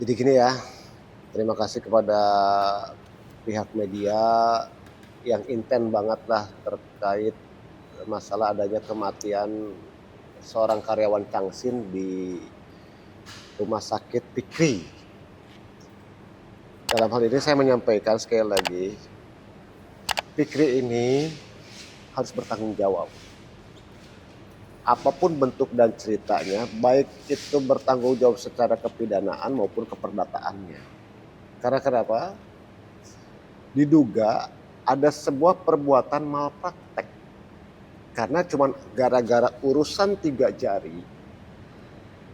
Jadi gini ya, terima kasih kepada pihak media yang intent banget lah terkait masalah adanya kematian seorang karyawan Changsin di Rumah Sakit Pikri. Dalam hal ini saya menyampaikan sekali lagi, Pikri ini harus bertanggung jawab. Apapun bentuk dan ceritanya, baik itu bertanggung jawab secara kepidanaan maupun keperdataannya. Karena kenapa? Diduga ada sebuah perbuatan malpraktek. Karena cuma gara-gara urusan 3 jari,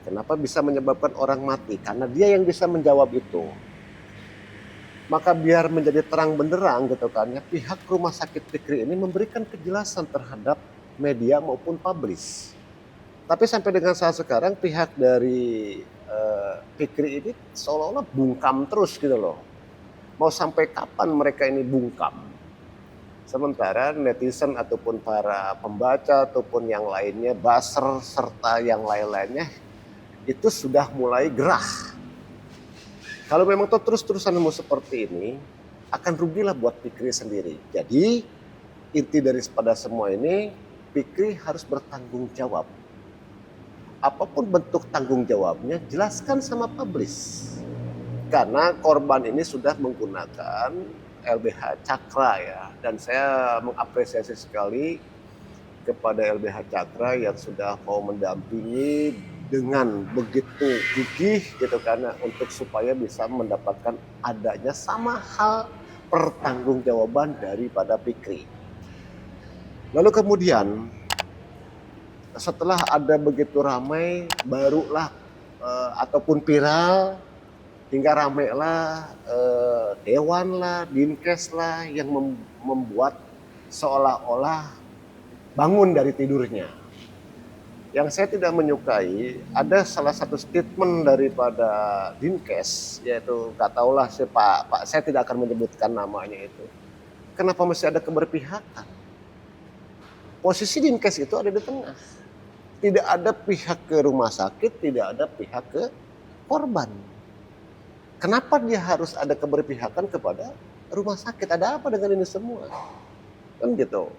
kenapa bisa menyebabkan orang mati? Karena dia yang bisa menjawab itu. Maka biar menjadi terang benderang gitu kan ya, pihak Rumah Sakit Pikri ini memberikan kejelasan terhadap media maupun publis. Tapi sampai dengan saat sekarang pihak dari Pikri ini seolah-olah bungkam terus gitu loh. Mau sampai kapan mereka ini bungkam? Sementara netizen ataupun para pembaca ataupun yang lainnya, buzzer serta yang lain-lainnya itu sudah mulai gerah. Kalau memang terus-terusan mau seperti ini, akan rugilah buat Pikri sendiri. Jadi inti daripada semua ini, Pikri harus bertanggung jawab. Apapun bentuk tanggung jawabnya, jelaskan sama publis. Karena korban ini sudah menggunakan LBH Cakra ya, dan saya mengapresiasi sekali kepada LBH Cakra yang sudah mau mendampingi dengan begitu gigih gitu karena untuk supaya bisa mendapatkan adanya sama hal pertanggungjawaban daripada Pikri. Lalu kemudian setelah ada begitu ramai, barulah ataupun viral hingga ramai lah Dewan lah, Dinkes lah yang membuat seolah-olah bangun dari tidurnya. Yang saya tidak menyukai ada salah satu statement daripada Dinkes, yaitu nggak tahulah Pak, saya tidak akan menyebutkan namanya itu. Kenapa masih ada keberpihakan? Posisi Dinkes itu ada di tengah. Tidak ada pihak ke rumah sakit, tidak ada pihak ke korban. Kenapa dia harus ada keberpihakan kepada rumah sakit? Ada apa dengan ini semua? Kan gitu.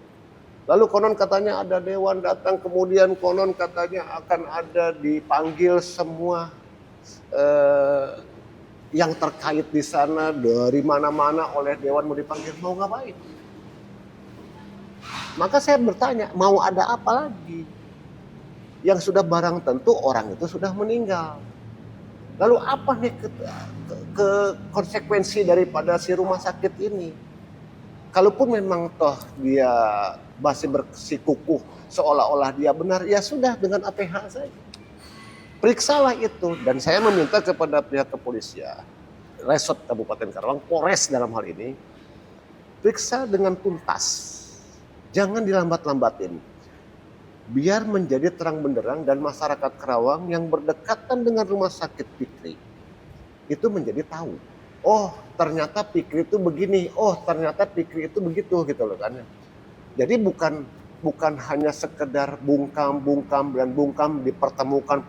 Lalu konon katanya ada dewan datang, kemudian konon katanya akan ada dipanggil semua yang terkait di sana dari mana-mana oleh dewan mau dipanggil, mau ngapain? Maka saya bertanya, mau ada apa lagi? Yang sudah barang tentu orang itu sudah meninggal. Lalu apa nih ke konsekuensi daripada si rumah sakit ini? Kalaupun memang toh dia masih bersikukuh seolah-olah dia benar, ya sudah dengan APH saja. Periksalah itu. Dan saya meminta kepada pihak kepolisian, Resort Kabupaten Karawang, Polres dalam hal ini, periksa dengan tuntas. Jangan dilambat-lambatin. Biar menjadi terang benderang dan masyarakat Karawang yang berdekatan dengan rumah sakit Pikri itu menjadi tahu. Oh, ternyata Pikri itu begini. Oh, ternyata Pikri itu begitu gitu loh kan. Jadi bukan hanya sekedar bungkam dan bungkam dipertemukan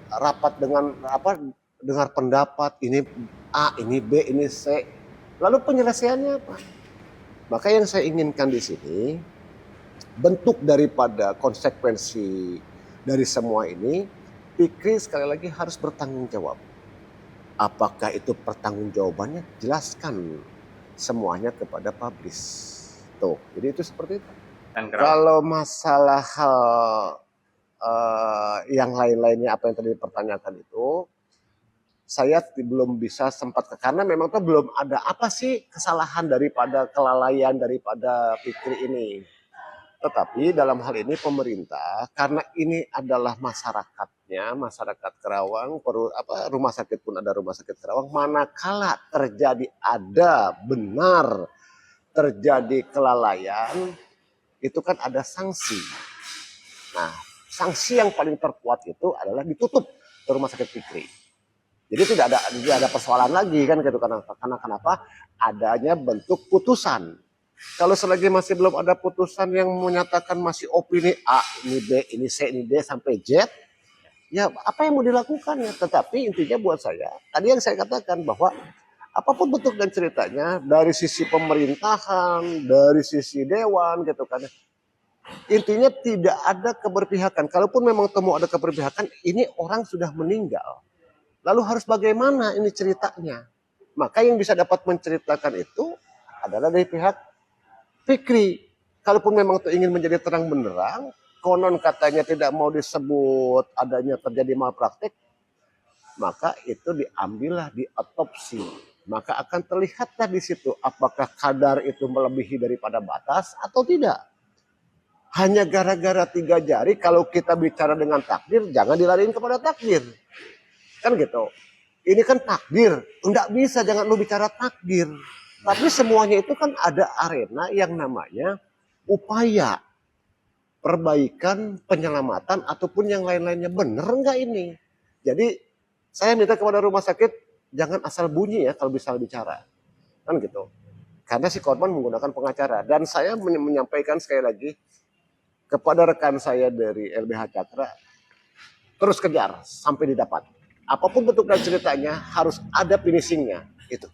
rapat dengan dengar pendapat ini A, ini B, ini C. Lalu penyelesaiannya apa? Maka yang saya inginkan di sini, bentuk daripada konsekuensi dari semua ini, Pikri sekali lagi harus bertanggung jawab. Apakah itu pertanggungjawabannya? Jelaskan semuanya kepada publis. Tuh, jadi itu seperti itu. Kalau masalah hal yang lain-lainnya apa yang tadi dipertanyakan itu, saya belum bisa sempat karena memang tuh belum ada apa sih kesalahan daripada kelalaian daripada Pikri ini. Tetapi dalam hal ini pemerintah, karena ini adalah masyarakatnya, masyarakat Karawang, rumah sakit pun ada rumah sakit Karawang, manakala terjadi ada benar terjadi kelalaian, itu kan ada sanksi. Nah, sanksi yang paling terkuat itu adalah ditutup ke rumah sakit Pikri. Jadi tidak ada persoalan lagi kan gitu, karena kenapa? Adanya bentuk putusan. Kalau selagi masih belum ada putusan yang menyatakan masih opini A, ini B, ini C, ini D sampai Z, ya apa yang mau dilakukan ya. Tetapi intinya buat saya, tadi yang saya katakan bahwa apapun bentuk dan ceritanya, dari sisi pemerintahan, dari sisi dewan gitu kan, intinya tidak ada keberpihakan. Kalaupun memang temu ada keberpihakan, ini orang sudah meninggal. Lalu harus bagaimana ini ceritanya? Maka yang bisa dapat menceritakan itu adalah dari pihak Fikri. Kalaupun memang itu ingin menjadi terang benderang, konon katanya tidak mau disebut adanya terjadi malpraktik, maka itu diambillah di otopsi. Maka akan terlihatlah di situ apakah kadar itu melebihi daripada batas atau tidak. Hanya gara-gara 3 jari, kalau kita bicara dengan takdir, jangan dilariin kepada takdir. Kan gitu. Ini kan takdir, enggak bisa, jangan lu bicara takdir. Tapi semuanya itu kan ada arena yang namanya upaya perbaikan, penyelamatan, ataupun yang lain-lainnya. Bener enggak ini? Jadi saya minta kepada rumah sakit, jangan asal bunyi ya kalau bisa bicara. Kan gitu. Karena si korban menggunakan pengacara. Dan saya menyampaikan sekali lagi, kepada rekan saya dari LBH Cakra, terus kejar sampai didapat. Apapun bentuk dan ceritanya harus ada finishingnya. Itu.